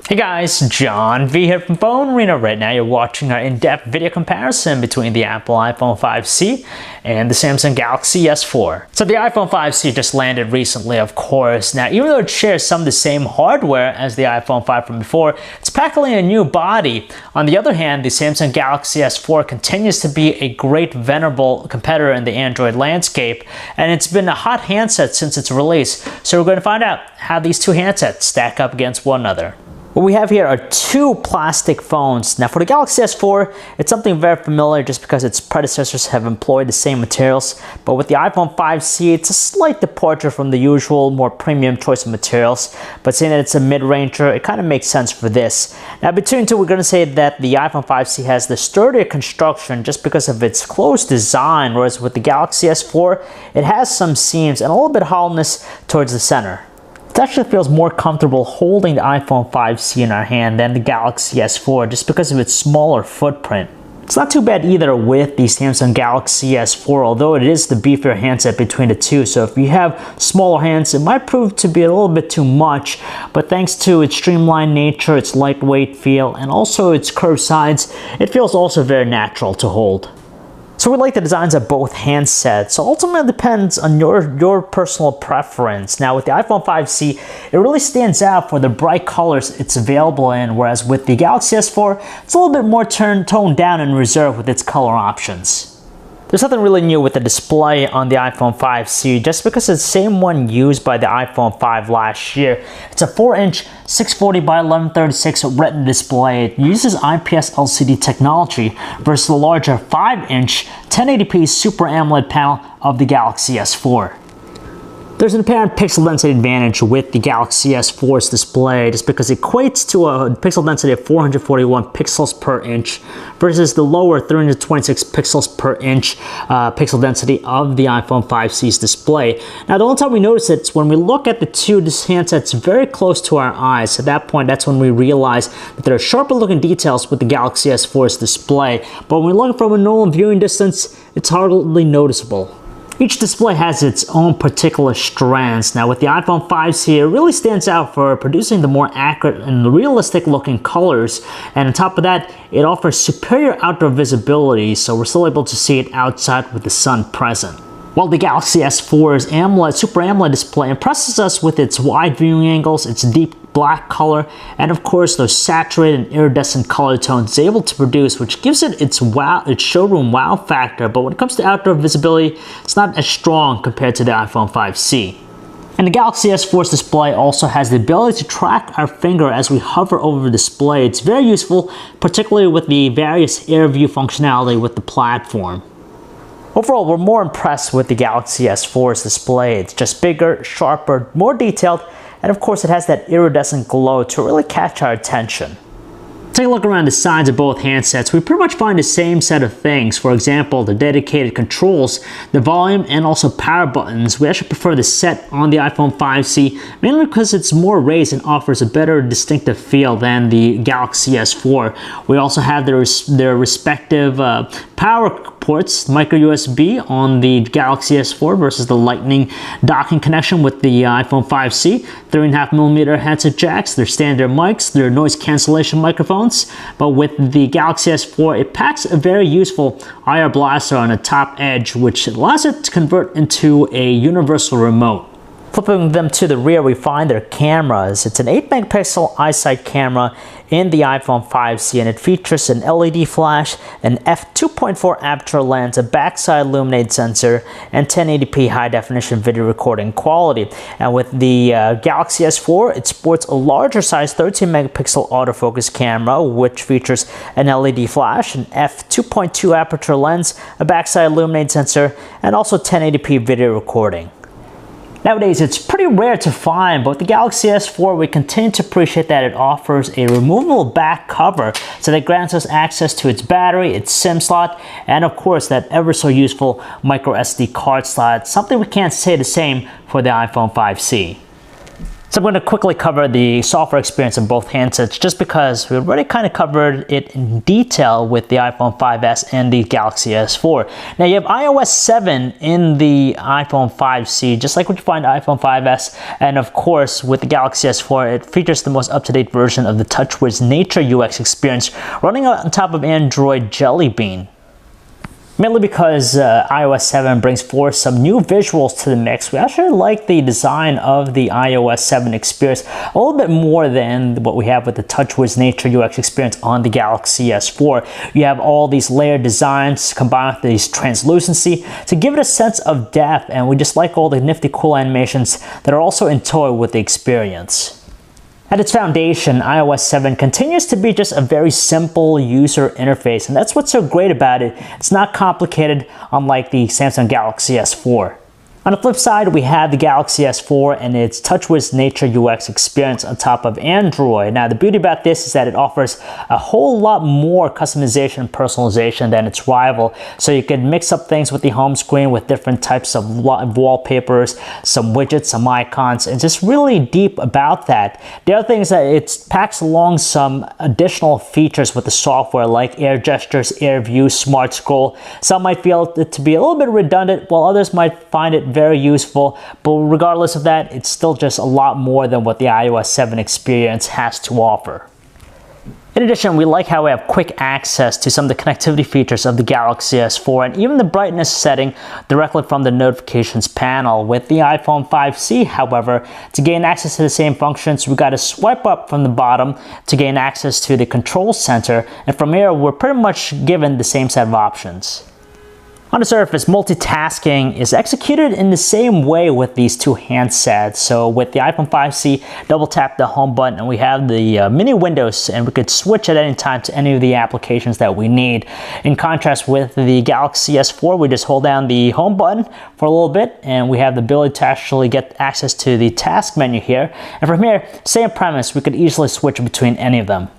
Hey guys, John V here from Phone Arena. Right now you're watching our in-depth video comparison between the Apple iPhone 5C and the Samsung Galaxy S4. So the iPhone 5C just landed recently, of course. Now, even though it shares some of the same hardware as the iPhone 5 from before, it's packing a new body. On the other hand, the Samsung Galaxy S4 continues to be a great venerable competitor in the Android landscape, and it's been a hot handset since its release. So we're going to find out how these two handsets stack up against one another. What we have here are two plastic phones. Now for the Galaxy S4, it's something very familiar just because its predecessors have employed the same materials. But with the iPhone 5C, it's a slight departure from the usual, more premium choice of materials. But seeing that it's a mid-ranger, it kind of makes sense for this. Now between the two, we're going to say that the iPhone 5C has the sturdier construction just because of its closed design, whereas with the Galaxy S4, it has some seams and a little bit of hollowness towards the center. It actually feels more comfortable holding the iPhone 5C in our hand than the Galaxy S4 just because of its smaller footprint. It's not too bad either with the Samsung Galaxy S4, although it is the beefier handset between the two. So if you have smaller hands, it might prove to be a little bit too much, but thanks to its streamlined nature, its lightweight feel, and also its curved sides, it feels also very natural to hold. So we like the designs of both handsets, so ultimately it depends on your personal preference. Now with the iPhone 5C, it really stands out for the bright colors it's available in, whereas with the Galaxy S4, it's a little bit more toned down and reserved with its color options. There's nothing really new with the display on the iPhone 5C just because it's the same one used by the iPhone 5 last year. It's a 4-inch 640 by 1136 Retina display. It uses IPS LCD technology versus the larger 5-inch 1080p Super AMOLED panel of the Galaxy S4. There's an apparent pixel density advantage with the Galaxy S4's display just because it equates to a pixel density of 441 pixels per inch versus the lower 326 pixels per inch pixel density of the iPhone 5C's display. Now the only time we notice it is when we look at the two handsets very close to our eyes. At that point, that's when we realize that there are sharper looking details with the Galaxy S4's display, but when we're looking from a normal viewing distance, it's hardly noticeable. Each display has its own particular strengths. Now with the iPhone 5C, it really stands out for producing the more accurate and realistic looking colors, and on top of that, it offers superior outdoor visibility, so we're still able to see it outside with the sun present. While the Galaxy S4's Super AMOLED display impresses us with its wide viewing angles, its deep black color, and of course those saturated and iridescent color tones it's able to produce, which gives it its showroom wow factor. But when it comes to outdoor visibility, it's not as strong compared to the iPhone 5C. And the Galaxy S4's display also has the ability to track our finger as we hover over the display. It's very useful, particularly with the various Air View functionality with the platform. Overall, we're more impressed with the Galaxy S4's display. It's just bigger, sharper, more detailed, and of course it has that iridescent glow to really catch our attention. Take a look around the sides of both handsets. We pretty much find the same set of things. For example, the dedicated controls, the volume, and also power buttons. We actually prefer the set on the iPhone 5C, mainly because it's more raised and offers a better distinctive feel than the Galaxy S4. We also have their respective power ports, micro USB on the Galaxy S4 versus the Lightning docking connection with the iPhone 5C, 3.5mm headset jacks, their standard mics, their noise cancellation microphones. But with the Galaxy S4, it packs a very useful IR blaster on the top edge, which allows it to convert into a universal remote. Flipping them to the rear, we find their cameras. It's an 8-megapixel iSight camera in the iPhone 5C, and it features an LED flash, an f2.4 aperture lens, a backside illuminate sensor, and 1080p high-definition video recording quality. And with the Galaxy S4, it sports a larger size 13-megapixel autofocus camera, which features an LED flash, an f2.2 aperture lens, a backside illuminate sensor, and also 1080p video recording. Nowadays, it's pretty rare to find, but with the Galaxy S4, we continue to appreciate that it offers a removable back cover, so that grants us access to its battery, its SIM slot, and of course that ever so useful micro SD card slot, something we can't say the same for the iPhone 5C. So I'm going to quickly cover the software experience in both handsets just because we already kind of covered it in detail with the iPhone 5S and the Galaxy S4. Now you have iOS 7 in the iPhone 5C, just like what you find in iPhone 5S, and of course with the Galaxy S4 it features the most up-to-date version of the TouchWiz Nature UX experience running on top of Android Jelly Bean. Mainly because iOS 7 brings forth some new visuals to the mix. We actually like the design of the iOS 7 experience a little bit more than what we have with the TouchWiz Nature UX experience on the Galaxy S4. You have all these layered designs combined with these translucency to give it a sense of depth, and we just like all the nifty cool animations that are also in toy with the experience. At its foundation, iOS 7 continues to be just a very simple user interface, and that's what's so great about it. It's not complicated, unlike the Samsung Galaxy S4. On the flip side, we have the Galaxy S4 and its TouchWiz Nature UX experience on top of Android. Now, the beauty about this is that it offers a whole lot more customization and personalization than its rival. So you can mix up things with the home screen with different types of wallpapers, some widgets, some icons, and just really deep about that. The other thing is that it packs along some additional features with the software like air gestures, air view, smart scroll. Some might feel it to be a little bit redundant, while others might find it very useful, but regardless of that, it's still just a lot more than what the iOS 7 experience has to offer. In addition, we like how we have quick access to some of the connectivity features of the Galaxy S4 and even the brightness setting directly from the notifications panel. With the iPhone 5C, however, to gain access to the same functions, we got to swipe up from the bottom to gain access to the control center, and from here, we're pretty much given the same set of options. On the surface, multitasking is executed in the same way with these two handsets. So with the iPhone 5C, double tap the home button and we have the mini windows, and we could switch at any time to any of the applications that we need. In contrast with the Galaxy S4, we just hold down the home button for a little bit and we have the ability to actually get access to the task menu here. And from here, same premise, we could easily switch between any of them.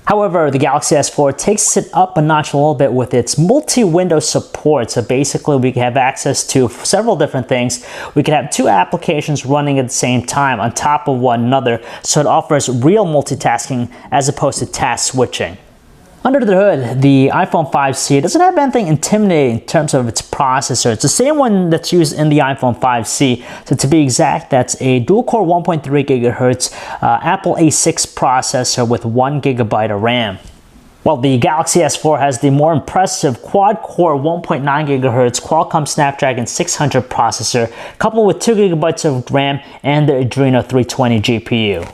However, the Galaxy S4 takes it up a notch a little bit with its multi-window support. So basically, we can have access to several different things. We can have two applications running at the same time on top of one another. So it offers real multitasking as opposed to task switching. Under the hood, the iPhone 5C doesn't have anything intimidating in terms of its processor. It's the same one that's used in the iPhone 5C. So to be exact, that's a dual-core 1.3 GHz Apple A6 processor with 1 GB of RAM. While the Galaxy S4 has the more impressive quad-core 1.9 GHz Qualcomm Snapdragon 600 processor, coupled with 2 GB of RAM and the Adreno 320 GPU.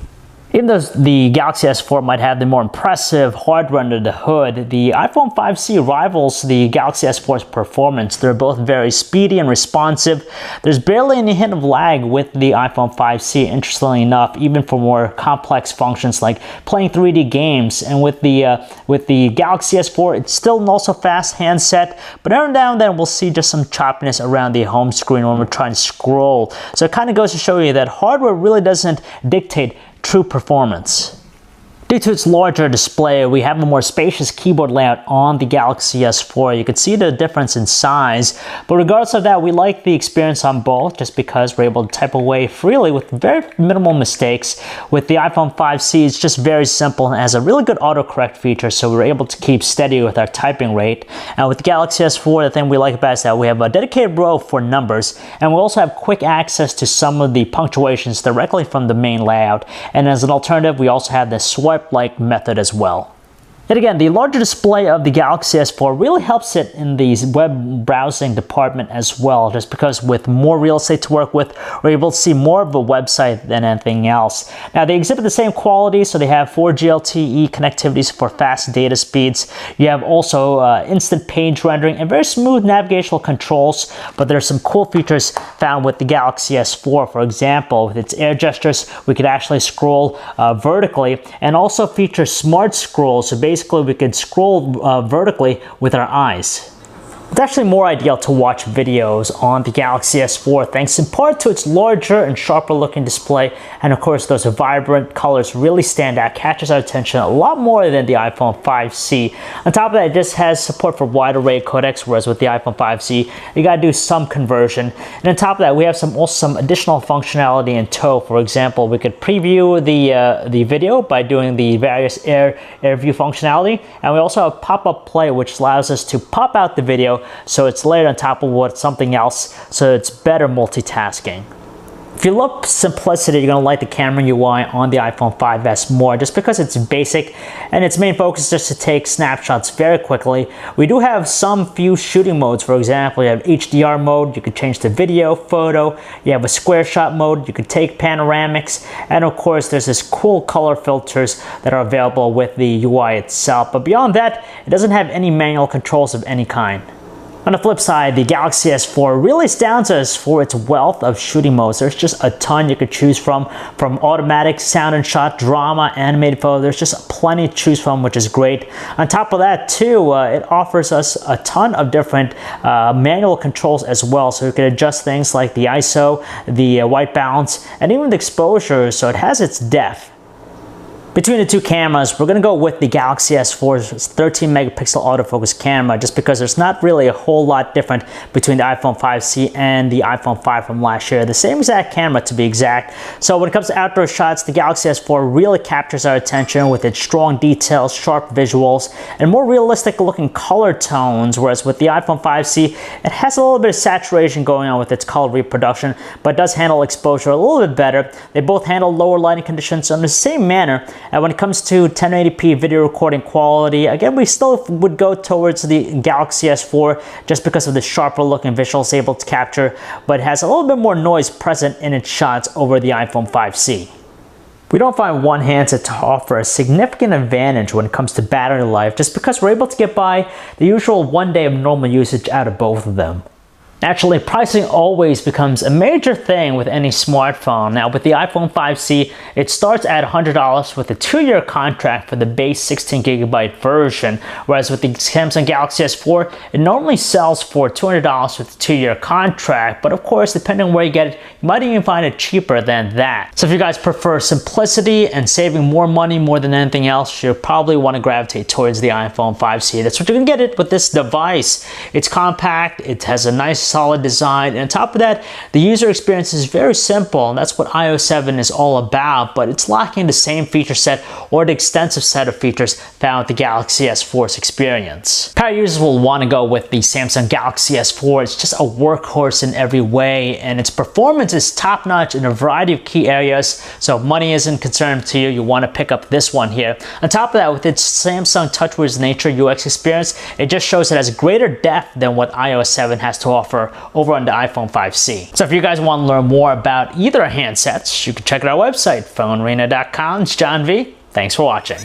Even though the Galaxy S4 might have the more impressive hardware under the hood, the iPhone 5C rivals the Galaxy S4's performance. They're both very speedy and responsive. There's barely any hint of lag with the iPhone 5C, interestingly enough, even for more complex functions like playing 3D games. And with the Galaxy S4, it's still an also fast handset, but every now and then we'll see just some choppiness around the home screen when we're trying to scroll. So it kind of goes to show you that hardware really doesn't dictate true performance. Due to its larger display, we have a more spacious keyboard layout on the Galaxy S4. You can see the difference in size, but regardless of that, we like the experience on both just because we're able to type away freely with very minimal mistakes. With the iPhone 5C, it's just very simple and has a really good autocorrect feature, so we're able to keep steady with our typing rate. And with the Galaxy S4, the thing we like about it is that we have a dedicated row for numbers, and we also have quick access to some of the punctuations directly from the main layout. And as an alternative, we also have the swipe-like method as well. And again, the larger display of the Galaxy S4 really helps it in the web browsing department as well, just because with more real estate to work with, we're able to see more of a website than anything else. Now, they exhibit the same quality, so they have 4G LTE connectivities for fast data speeds. You have also instant page rendering and very smooth navigational controls, but there are some cool features found with the Galaxy S4. For example, with its air gestures, we could actually scroll vertically, and also features smart scroll, so basically we could scroll vertically with our eyes. It's actually more ideal to watch videos on the Galaxy S4 thanks in part to its larger and sharper looking display, and of course those vibrant colors really stand out, catches our attention a lot more than the iPhone 5C. On top of that, it just has support for wide array codecs, whereas with the iPhone 5C you gotta do some conversion. And on top of that, we have also some additional functionality in tow. For example, we could preview the video by doing the various air view functionality, and we also have pop-up play, which allows us to pop out the video so it's layered on top of something else, so it's better multitasking. If you love simplicity, you're going to like the camera UI on the iPhone 5S more, just because it's basic and its main focus is just to take snapshots very quickly. We do have some few shooting modes. For example, you have HDR mode, you could change to video, photo, you have a square shot mode, you could take panoramics, and of course there's this cool color filters that are available with the UI itself. But beyond that, it doesn't have any manual controls of any kind. On the flip side, the Galaxy S4 really stands us for its wealth of shooting modes. There's just a ton you could choose from automatic, sound and shot, drama, animated photo. There's just plenty to choose from, which is great. On top of that too, it offers us a ton of different manual controls as well. So you can adjust things like the ISO, the white balance, and even the exposure, so it has its depth. Between the two cameras, we're going to go with the Galaxy S4's 13 megapixel autofocus camera, just because there's not really a whole lot different between the iPhone 5C and the iPhone 5 from last year. The same exact camera to be exact. So when it comes to outdoor shots, the Galaxy S4 really captures our attention with its strong details, sharp visuals, and more realistic looking color tones, whereas with the iPhone 5C, it has a little bit of saturation going on with its color reproduction, but does handle exposure a little bit better. They both handle lower lighting conditions in the same manner. And when it comes to 1080p video recording quality, again, we still would go towards the Galaxy S4 just because of the sharper looking visuals able to capture, but it has a little bit more noise present in its shots over the iPhone 5C. We don't find one handset to offer a significant advantage when it comes to battery life, just because we're able to get by the usual 1 day of normal usage out of both of them. Naturally, pricing always becomes a major thing with any smartphone. Now, with the iPhone 5C, it starts at $100 with a 2-year contract for the base 16GB version, whereas with the Samsung Galaxy S4, it normally sells for $200 with a 2-year contract. But of course, depending on where you get it, you might even find it cheaper than that. So if you guys prefer simplicity and saving more money more than anything else, you'll probably want to gravitate towards the iPhone 5C. That's what you're going to get it with this device. It's compact, it has a nice solid design, and on top of that, the user experience is very simple, and that's what iOS 7 is all about, but it's lacking the same feature set or the extensive set of features found with the Galaxy S4's experience. Power users will want to go with the Samsung Galaxy S4. It's just a workhorse in every way, and its performance is top-notch in a variety of key areas, so if money isn't concerned to you, you want to pick up this one here. On top of that, with its Samsung TouchWiz Nature UX experience, it just shows it has greater depth than what iOS 7 has to offer over on the iPhone 5C. So if you guys want to learn more about either handsets, you can check out our website, phonearena.com. It's John V. Thanks for watching.